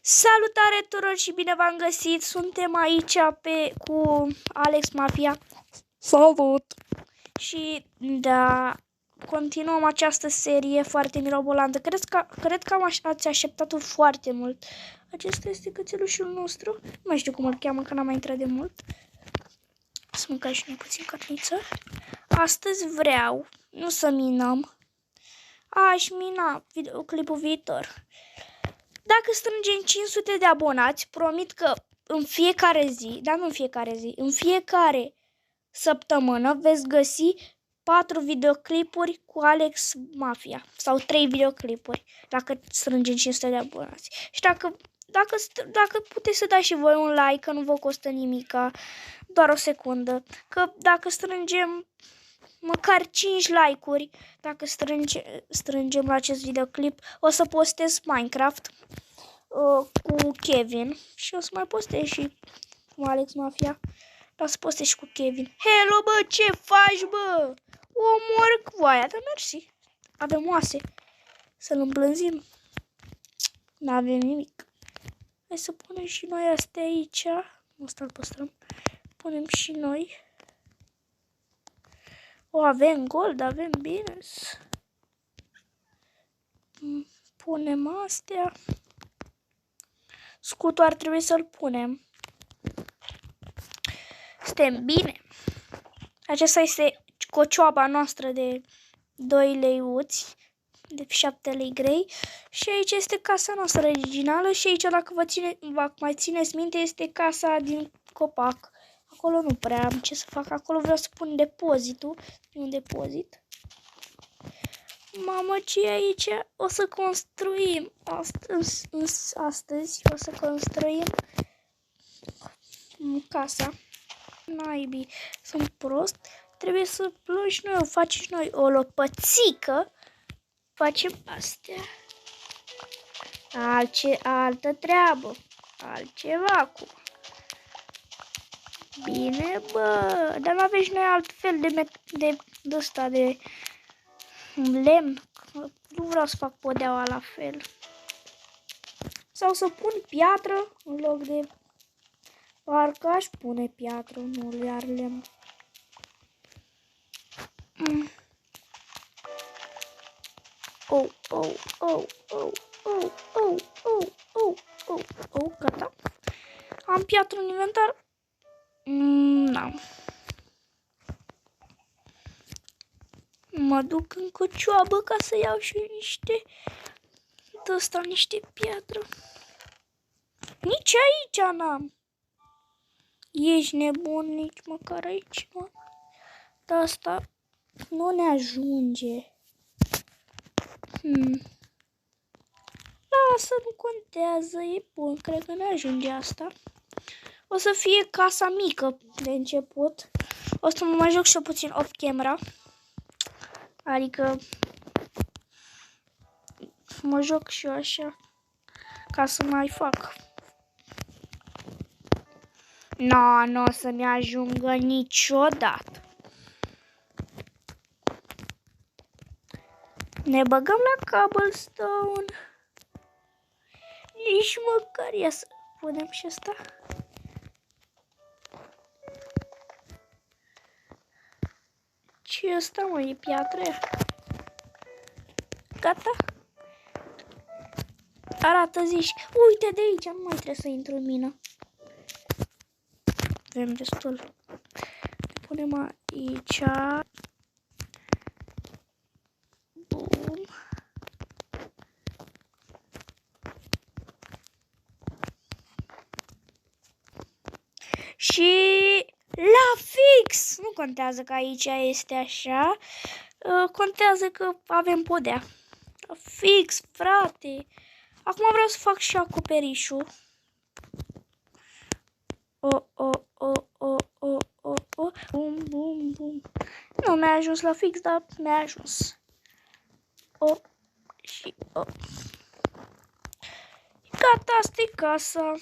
Salutare tuturor și bine v-am găsit! Suntem aici cu Alex Mafia. Salut! Și da, continuăm această serie foarte mirobolantă. Cred că ați așteptat-o foarte mult. Acesta este cățelușul nostru. Nu mai știu cum îl cheamă, că n-am mai intrat de mult. Să mâncăm și noi puțin carniță. Astăzi vreau, nu să minăm. Aș mina clipul viitor. Dacă strângem 500 de abonați, promit că în fiecare zi, dar nu în fiecare zi, în fiecare săptămână veți găsi 4 videoclipuri cu Alex Mafia sau 3 videoclipuri dacă strângem 500 de abonați. Și dacă puteți să dați și voi un like, că nu vă costă nimica, doar o secundă, că dacă strângem măcar 5 like-uri, dacă strângem la acest videoclip, o să postez Minecraft cu Kevin și o să mai postez și cu Alex Mafia. Dar să postez și cu Kevin. Hello, bă, ce faci, bă? Omor coaia, dar mersi. Avem oase. Să-l îmblânzim. N-avem nimic. Hai să punem și noi astea aici. Asta îl păstrăm. Punem și noi. O, avem gold, avem bine. Punem astea. Scutul ar trebui să-l punem. Suntem bine. Aceasta este cocioaba noastră de 2 leuți, de 7 lei grei. Și aici este casa noastră originală și aici, dacă vă mai țineți minte, este casa din copac. Acolo nu prea am ce să fac. Acolo vreau să pun depozitul. Un depozit. Mamă, ce e aici? O să construim. Astăzi o să construim casa. Naibii, sunt prost. Trebuie să luăm și noi, o facem și noi o lopățică. Facem astea. Altă treabă. Altceva acum. Bine, bă. Dar nu avem și noi alt fel de ăsta de lemn. Nu vreau să fac podeaua la fel. Sau să pun piatră în loc de... Parcă aș pune piatră, nu iar lemn. Gata. Am piatră în inventar? N-am. Mă duc în cocioabă ca să iau și niște piatră. Nici aici n-am. Ești nebun, nici măcar aici, mă. Dar asta nu ne ajunge. Lasă, nu contează, e bun, cred că ne ajunge asta. O să fie casa mică de început. O să mă mai joc și puțin off-camera. Adică mă joc și eu așa, ca să mai fac. Nu o să-mi ajungă niciodată. Ne băgăm la cobblestone. Nici măcar ia să punem și asta. Ce ăsta, mă, e piatră? Gata? Arată, zici. Uite de aici, nu mai trebuie să intru în mină. Avem destul. Punem aici. Bum. Și la fix! Nu contează că aici este așa. Contează că avem podea. La fix, frate. Acum vreau să fac și acoperișul. Bum. Nu mi-a ajuns la fix, dar mi-a ajuns. Gata, asta e casa.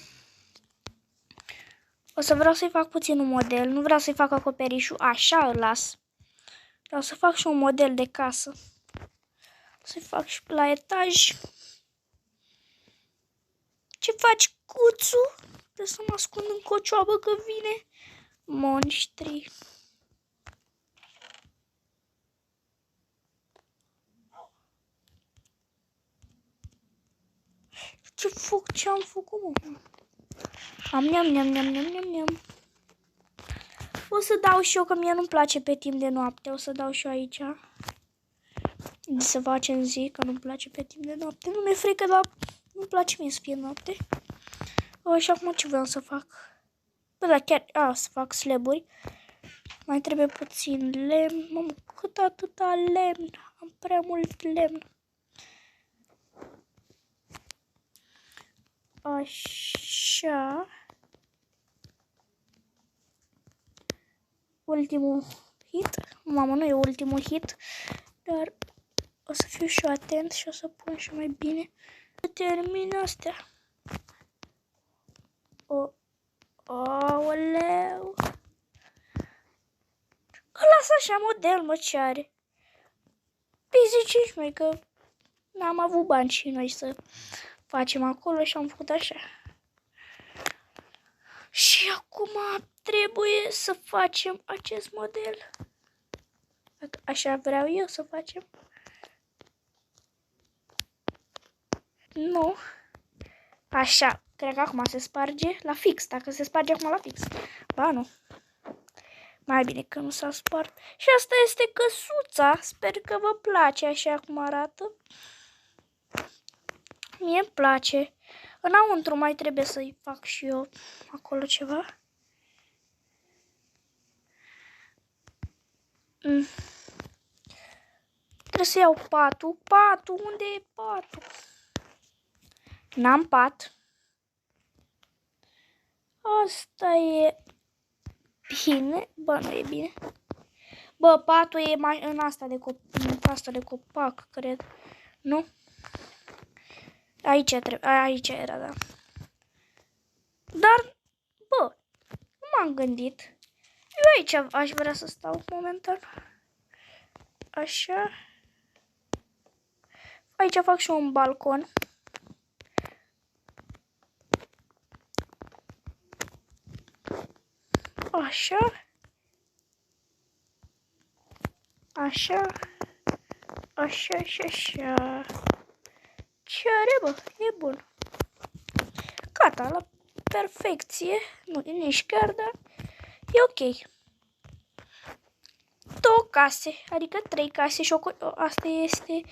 O să vreau să-i fac puțin un model. Nu vreau să-i fac acoperișul. Așa îl las. Vreau să fac și un model de casă. Să-i fac și la etaj. Ce faci, Cuțu? Trebuie să mă ascund în cocioabă că vine monștri. Ce am făcut, mă? Am neam. O să dau și eu, că mie nu-mi place pe timp de noapte. O să dau și eu aici. Să facem zi, că nu-mi place pe timp de noapte. Nu mi-e frică, dar nu-mi place mie să fie noapte. Și acum ce vreau să fac? Bă, dar chiar... să fac slaburi. Mai trebuie puțin lemn. Mamă, cât atâta lemn. Am prea mult lemn. Așa. Ultimul hit. Mamă, nu e ultimul hit. Dar o să fiu și eu atent și o să pun și mai bine. Termin astea. Aoleu. Lasă așa model, mă, ce are. Păi zici, măi, că n-am avut bani și noi să facem acolo și am făcut așa. Și acum trebuie să facem acest model. Așa vreau eu să facem. Nu. Așa. Cred că acum se sparge la fix. Dacă se sparge acum la fix. Ba, nu. Mai bine că nu s-a spart. Și asta este căsuța. Sper că vă place așa cum arată. Mie îmi place. Înăuntru mai trebuie să-i fac și eu acolo ceva. Trebuie să iau patul. Patul, unde e patul? N-am pat. Asta e bine. Bă, nu e bine. Bă, patul e mai în asta de copac, cred. Nu? Aici era, da. Dar, bă, nu m-am gândit. Eu aici aș vrea să stau momentan. Așa. Aici fac și un balcon. Așa. Așa. Așa și așa. Ce are, bă? E bun. Gata, la perfecție. Nu e nici chiar, dar e ok. 2 case, adică 3 case și asta este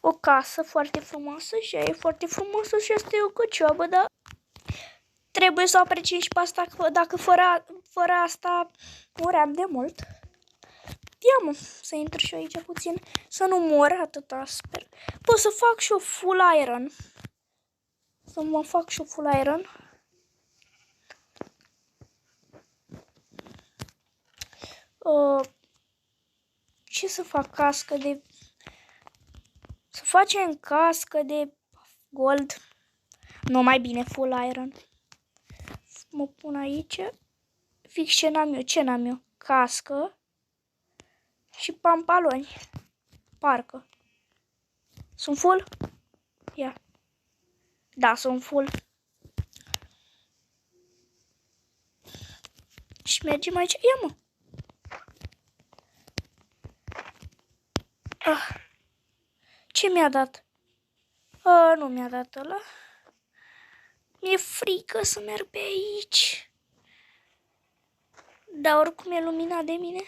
o casă foarte frumoasă și ea e foarte frumoasă și asta e o căcioabă, dar trebuie să o apreciez și pe asta, dacă fără asta muream de mult. Ia, mă, să intru și eu aici puțin, să nu mor, atâta sper. Pot să fac și o full iron. Să mă fac și o full iron. Ce să fac? Cască de... Să facem cască de gold. Nu, mai bine full iron. Mă pun aici. Fix ce n-am eu. Ce n-am eu? Cască. Și pantaloni. Parcă. Sunt full? Ia. Da, sunt full. Și mergem aici. Ia, mă. Ce mi-a dat? Nu mi-a dat ăla. Mi-e frică să merg pe aici. Dar oricum e luminat de mine.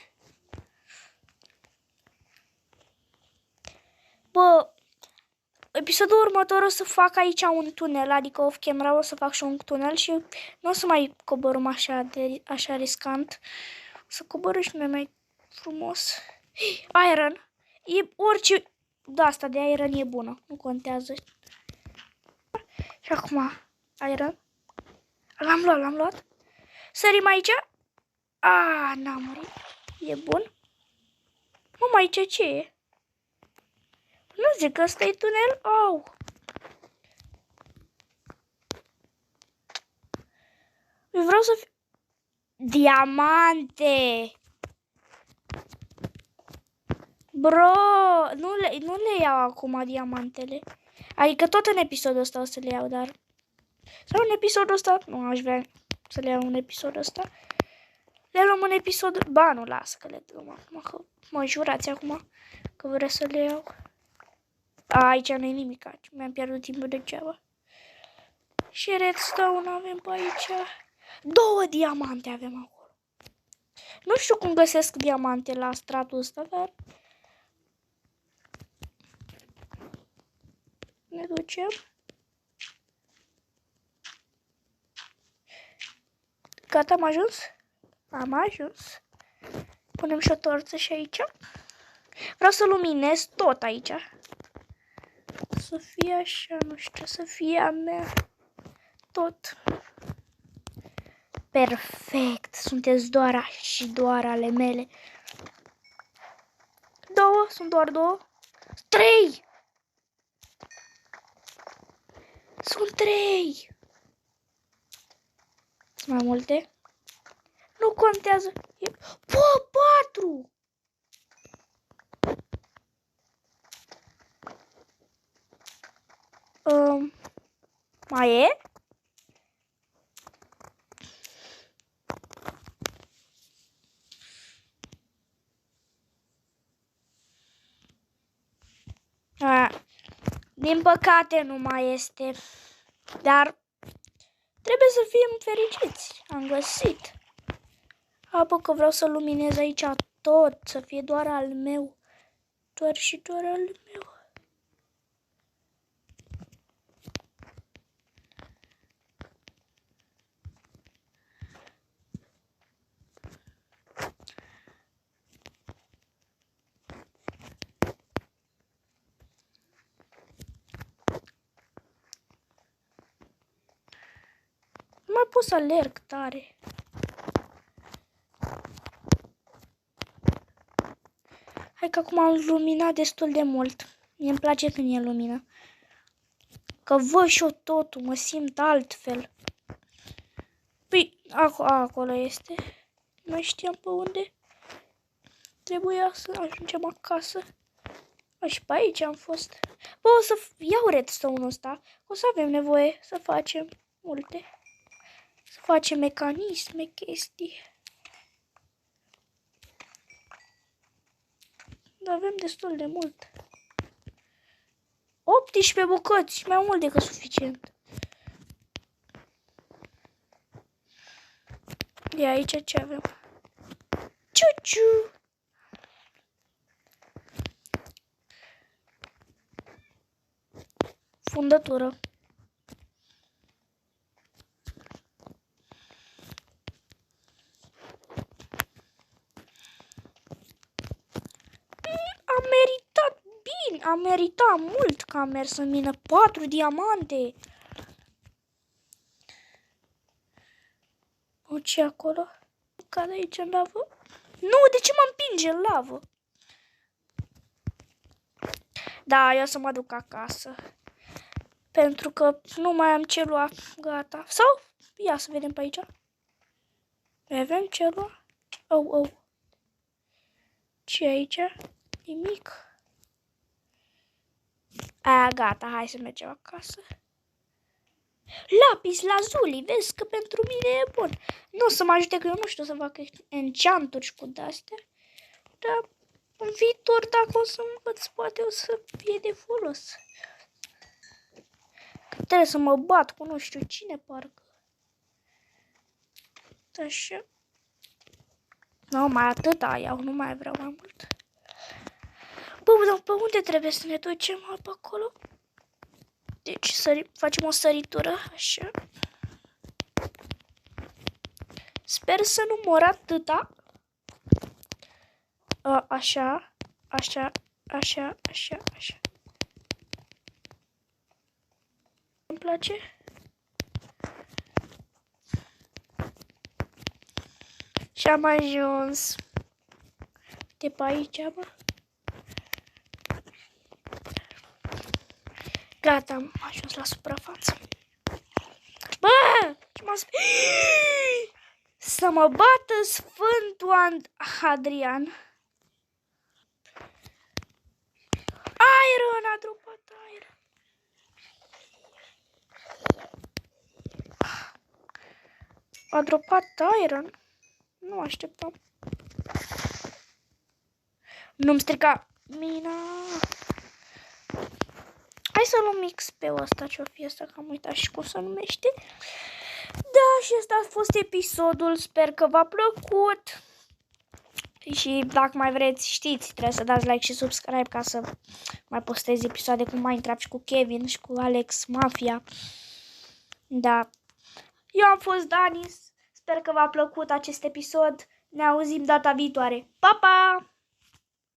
Bă, episodul următor o să fac aici un tunel, adică off camera o să fac și un tunel și nu o să mai coborâm așa riscant. O să coborâm și mai frumos. Iron. E orice... Da, asta de iron e bună. Nu contează. Și acum, iron. L-am luat. Sărim aici. N-am murit. E bun. Mama, aici ce e? Nu zic că ăsta e tunel. Au. Eu vreau să fiu... Diamante. Bro, nu le iau acum diamantele. Adică tot în episodul ăsta o să le iau, dar Sau în episodul ăsta, nu aș vrea să le iau în episodul ăsta. Le luăm în episodul... Ba, nu, lasă că le luăm acum, că mă jurați acum că vreau să le iau. Aici nu e nimic, mi-am pierdut timpul degeaba. Și redstone avem pe aici. 2 diamante avem acolo. Nu știu cum găsesc diamante la stratul ăsta, dar... Ne ducem. Gata, am ajuns? Am ajuns. Punem și o torță și aici. Vreau să luminez tot aici. Să fie așa, nu știu, să fie a mea. Tot. Perfect. Sunteți doar și doar ale mele. 2, sunt doar 2. 3! Sunt 3! Sunt mai multe? Nu contează. Po, 4! Mai e? Din păcate nu mai este. Dar trebuie să fim fericiți. Am găsit. Apoi că vreau să luminez aici tot. Să fie doar al meu. Doar și doar al meu. Nu mai pot să alerg tare. Hai că acum am luminat destul de mult. Mie-mi place când e lumină. Că văd și eu totul, mă simt altfel. Păi, acolo este. Nu mai știam pe unde. Trebuia să ajungem acasă. Și pe aici am fost. Bă, o să iau redstone-ul ăsta. O să avem nevoie să facem multe. Să facem mecanisme, chestii. Dar avem destul de mult. 18 bucăți, mai mult decât suficient. De aici ce avem? Ciu-ciu! Fundătură. Am meritat bine, am meritat mult că am mers în mină. 4 diamante. O, ce acolo? Cad aici în lavă? Nu, de ce mă împinge în lavă? Da, eu o să mă duc acasă. Pentru că nu mai am ce lua. Gata. Sau, ia să vedem pe aici. Avem ce lua? Oh. Ce aici? Nimic. Gata, hai să mergem acasă. Lapis lazuli, vezi că pentru mine e bun. Nu o să mă ajute că eu nu știu să fac enchanturi cu de-astea. Dar în viitor, dacă o să învăț, poate o să fie de folos. Că trebuie să mă bat cu nu știu cine, parcă. Așa. Nu, mai atâta iau, nu mai vreau mai mult. Bă, dar pe unde trebuie să ne ducem pe acolo? Deci facem o săritură, așa. Sper să nu mor atâta. Așa. Îmi place. Și am ajuns. De pe aici, bă. Gata, am ajuns la suprafață. Bă! Ce m-a să mă bată Sfântul Adrian. Iron, a dropat Iron. A dropat Iron. Nu așteptam. Nu-mi strica mina. Hai să luăm XP-ul ăsta, ce-o fi ăsta, că am uitat și cum se numește. Da, și ăsta a fost episodul, sper că v-a plăcut. Și dacă mai vreți, știți, trebuie să dați like și subscribe ca să mai postez episoade cu Minecraft și cu Kevin și cu Alex Mafia. Da. Eu am fost Danis, sper că v-a plăcut acest episod. Ne auzim data viitoare. Pa, pa!